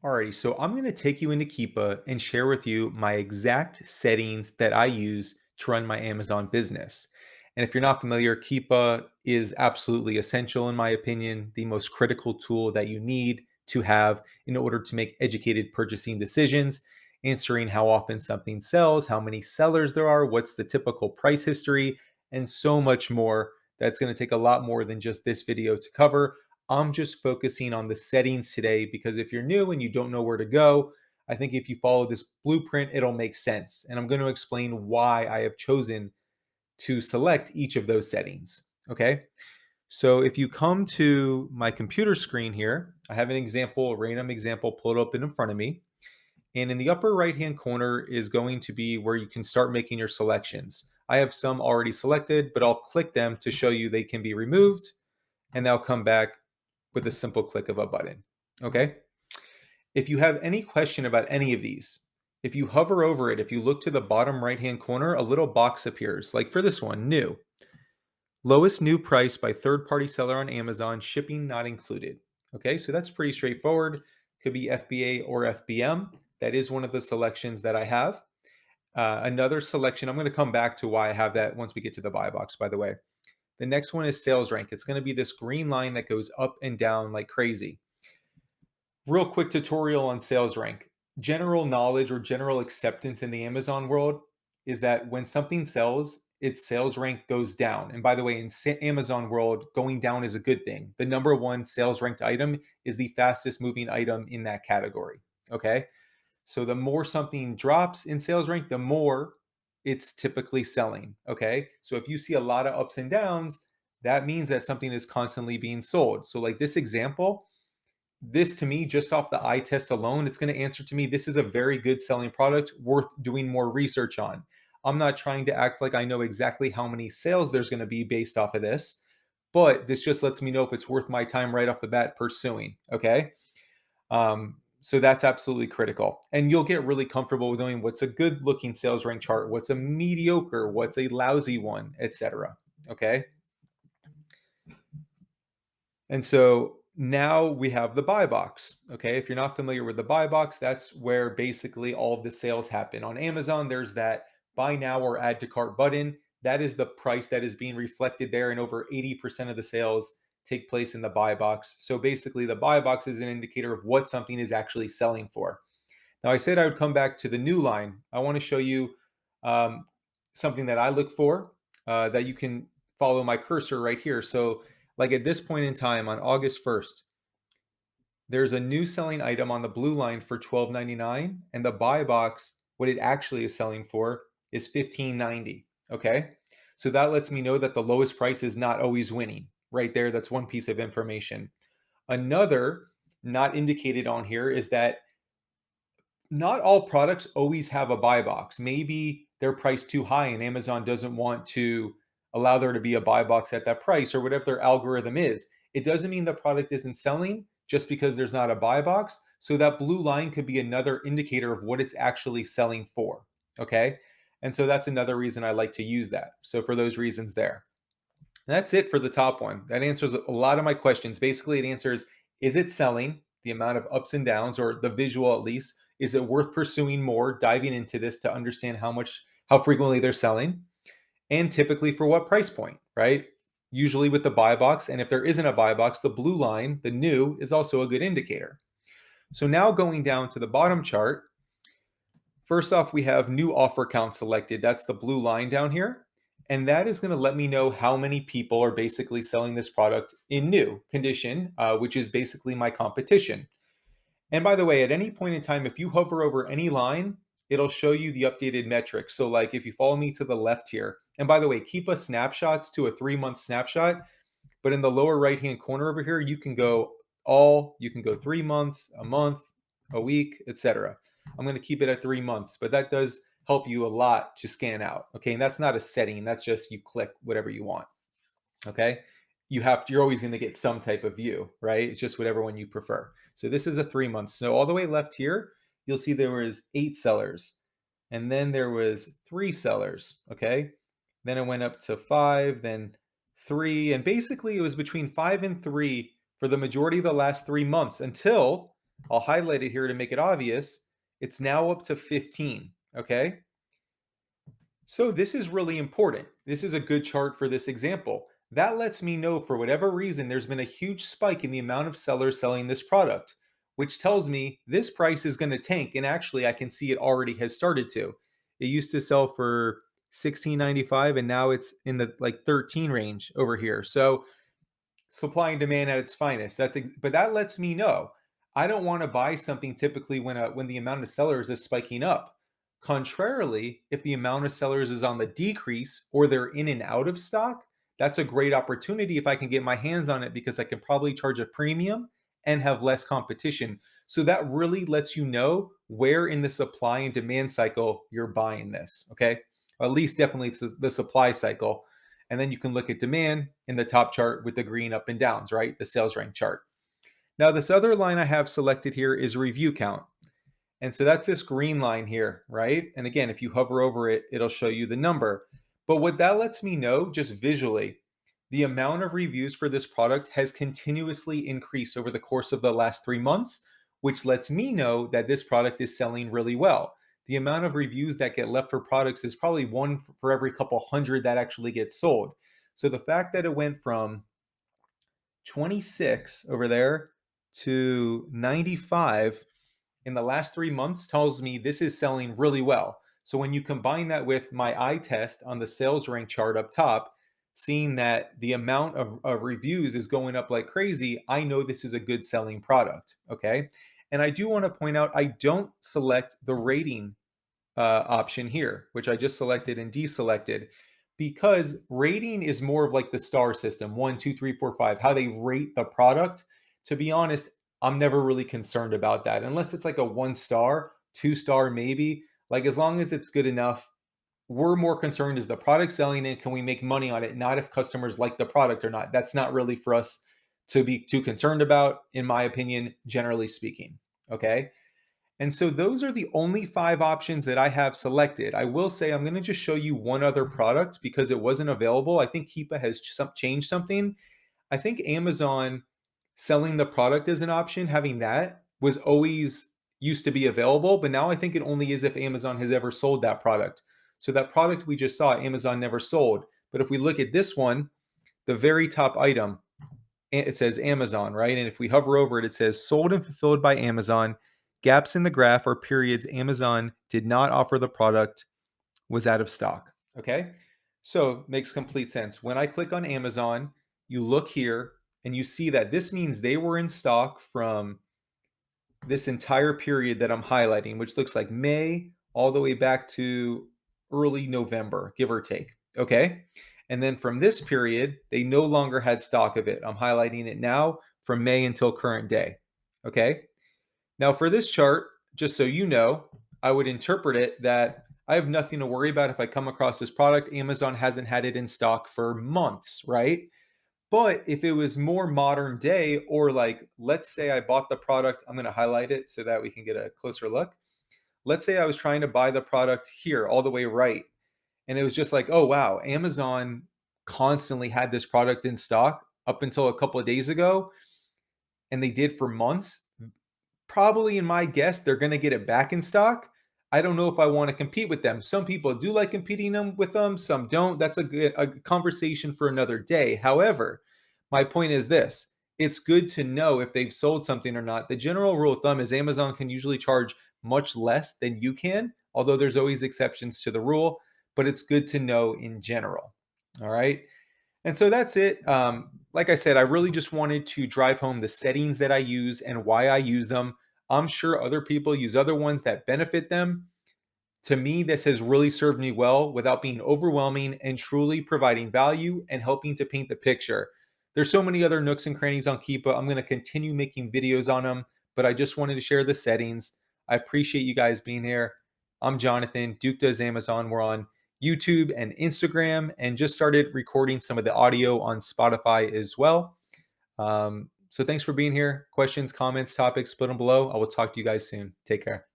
Alrighty, so I'm going to take you into Keepa and share with you my exact settings that I use to run my Amazon business. And if you're not familiar, Keepa is absolutely essential, in my opinion, the most critical tool that you need to have in order to make educated purchasing decisions, answering how often something sells, how many sellers there are, what's the typical price history, and so much more. That's going to take a lot more than just this video to cover. I'm just focusing on the settings today because if you're new and you don't know where to go, I think if you follow this blueprint, it'll make sense. And I'm going to explain why I have chosen to select each of those settings. Okay. So if you come to my computer screen here, I have an example, a random example pulled up in front of me. And in the upper right hand corner is going to be where you can start making your selections. I have some already selected, but I'll click them to show you they can be removed and they'll come back with a simple click of a button. Okay. If you have any question about any of these, if you hover over it, if you look to the bottom right hand corner, a little box appears. Like for this one, new. Lowest new price by third party seller on Amazon, shipping not included. Okay, so that's pretty straightforward. Could be FBA or FBM. That is one of the selections that I have. Another selection, I'm going to come back to why I have that once we get to the buy box, by the way. The next one is sales rank. It's going to be this green line that goes up and down like crazy. Real quick tutorial on sales rank. General knowledge or general acceptance in the Amazon world is that when something sells, its sales rank goes down. And by the way, in Amazon world, going down is a good thing. The number one sales ranked item is the fastest moving item in that category. Okay. So the more something drops in sales rank, the more it's typically selling. Okay. So if you see a lot of ups and downs, that means that something is constantly being sold. So, like this example, this to me, just off the eye test alone, it's going to answer to me this is a very good selling product worth doing more research on. I'm not trying to act like I know exactly how many sales there's going to be based off of this, but this just lets me know if it's worth my time right off the bat pursuing. Okay. So that's absolutely critical. And you'll get really comfortable with knowing what's a good looking sales rank chart, what's a mediocre, what's a lousy one, etc. Okay. And so now we have the buy box. Okay. If you're not familiar with the buy box, that's where basically all of the sales happen. On Amazon, there's that buy now or add to cart button. That is the price that is being reflected there. And over 80% of the sales take place in the buy box. So basically, the buy box is an indicator of what something is actually selling for. Now, I said I would come back to the new line. I want to show you um, something that I look for that you can follow my cursor right here. So, like at this point in time on August 1st, there's a new selling item on the blue line for $12.99, and the buy box, what it actually is selling for, is $15.90. Okay. So that lets me know that the lowest price is not always winning. Right there, that's one piece of information. Another not indicated on here is that not all products always have a buy box. Maybe they're priced too high and Amazon doesn't want to allow there to be a buy box at that price or whatever their algorithm is. It doesn't mean the product isn't selling just because there's not a buy box. So that blue line could be another indicator of what it's actually selling for. Okay. And so that's another reason I like to use that. So for those reasons there. And that's it for the top one. That answers a lot of my questions. Basically, it answers, is it selling, the amount of ups and downs, or the visual at least? Is it worth pursuing more, diving into this to understand how frequently they're selling? And typically for what price point, right? Usually with the buy box. And if there isn't a buy box, the blue line, the new, is also a good indicator. So now going down to the bottom chart, first off, we have new offer count selected. That's the blue line down here. And that is going to let me know how many people are basically selling this product in new condition, which is basically my competition. And by the way, at any point in time, if you hover over any line, it'll show you the updated metrics. So like if you follow me to the left here, and by the way, keep a snapshots to a 3-month snapshot. But in the lower right-hand corner over here, you can go 3 months, a month, a week, etc. I'm going to keep it at 3 months, but that does help you a lot to scan out. Okay. And that's not a setting. That's just you click whatever you want. Okay. You're always going to get some type of view, right? It's just whatever one you prefer. So this is a 3 months. So all the way left here, you'll see there was 8 sellers and then there was 3 sellers. Okay. Then it went up to 5, then 3. And basically it was between 5 and 3 for the majority of the last 3 months until I'll highlight it here to make it obvious. It's now up to 15, okay? So this is really important. This is a good chart for this example. That lets me know for whatever reason there's been a huge spike in the amount of sellers selling this product, which tells me this price is going to tank, and actually I can see it already has started to. It used to sell for 16.95 and now it's in the like 13 range over here. So supply and demand at its finest. But that lets me know I don't want to buy something typically when the amount of sellers is spiking up. Contrarily, if the amount of sellers is on the decrease or they're in and out of stock, that's a great opportunity if I can get my hands on it because I can probably charge a premium and have less competition. So that really lets you know where in the supply and demand cycle you're buying this, okay? Or at least definitely it's the supply cycle. And then you can look at demand in the top chart with the green up and downs, right? The sales rank chart. Now, this other line I have selected here is review count. And so that's this green line here, right? And again, if you hover over it, it'll show you the number. But what that lets me know just visually, the amount of reviews for this product has continuously increased over the course of the last 3 months, which lets me know that this product is selling really well. The amount of reviews that get left for products is probably one for every couple hundred that actually gets sold. So the fact that it went from 26 over there to 95 in the last 3 months tells me this is selling really well. So when you combine that with my eye test on the sales rank chart up top, seeing that the amount of reviews is going up like crazy, I know this is a good selling product. Okay. And I do want to point out, I don't select the rating option here, which I just selected and deselected, because rating is more of like the star system 1, 2, 3, 4, 5, how they rate the product. To be honest, I'm never really concerned about that unless it's like a 1 star, 2 star, maybe. Like as long as it's good enough, we're more concerned is the product selling and can we make money on it, not if customers like the product or not. That's not really for us to be too concerned about, in my opinion, generally speaking. Okay. And so those are the only 5 options that I have selected. I will say I'm going to just show you one other product because it wasn't available. I think Keepa has changed something. I think Amazon selling the product as an option, having that was always used to be available, but now I think it only is if Amazon has ever sold that product. So that product we just saw, Amazon never sold. But if we look at this one, the very top item, it says Amazon, right? And if we hover over it, it says sold and fulfilled by Amazon. Gaps in the graph are periods Amazon did not offer the product, was out of stock. Okay. So makes complete sense. When I click on Amazon, you look here and you see that this means they were in stock from this entire period that I'm highlighting, which looks like May all the way back to early November, give or take. Okay. And then from this period, they no longer had stock of it. I'm highlighting it now from May until current day. Okay. Now, for this chart, just so you know, I would interpret it that I have nothing to worry about if I come across this product. Amazon hasn't had it in stock for months, right? But if it was more modern day, or like, let's say I bought the product, I'm going to highlight it so that we can get a closer look. Let's say I was trying to buy the product here all the way right. And it was just like, oh, wow, Amazon constantly had this product in stock up until a couple of days ago. And they did for months. Probably in my guess, they're going to get it back in stock. I don't know if I want to compete with them. Some people do like competing with them, some don't. That's a conversation for another day. However, my point is this: it's good to know if they've sold something or not. The general rule of thumb is Amazon can usually charge much less than you can, although there's always exceptions to the rule, but it's good to know in general. All right. And so that's it. Like I said, I really just wanted to drive home the settings that I use and why I use them. I'm sure other people use other ones that benefit them. To me, this has really served me well without being overwhelming and truly providing value and helping to paint the picture. There's so many other nooks and crannies on Keepa. I'm going to continue making videos on them, but I just wanted to share the settings. I appreciate you guys being here. I'm Jonathan. Duke Does Amazon. We're on YouTube and Instagram, and just started recording some of the audio on Spotify as well. So thanks for being here. Questions, comments, topics, put them below. I will talk to you guys soon. Take care.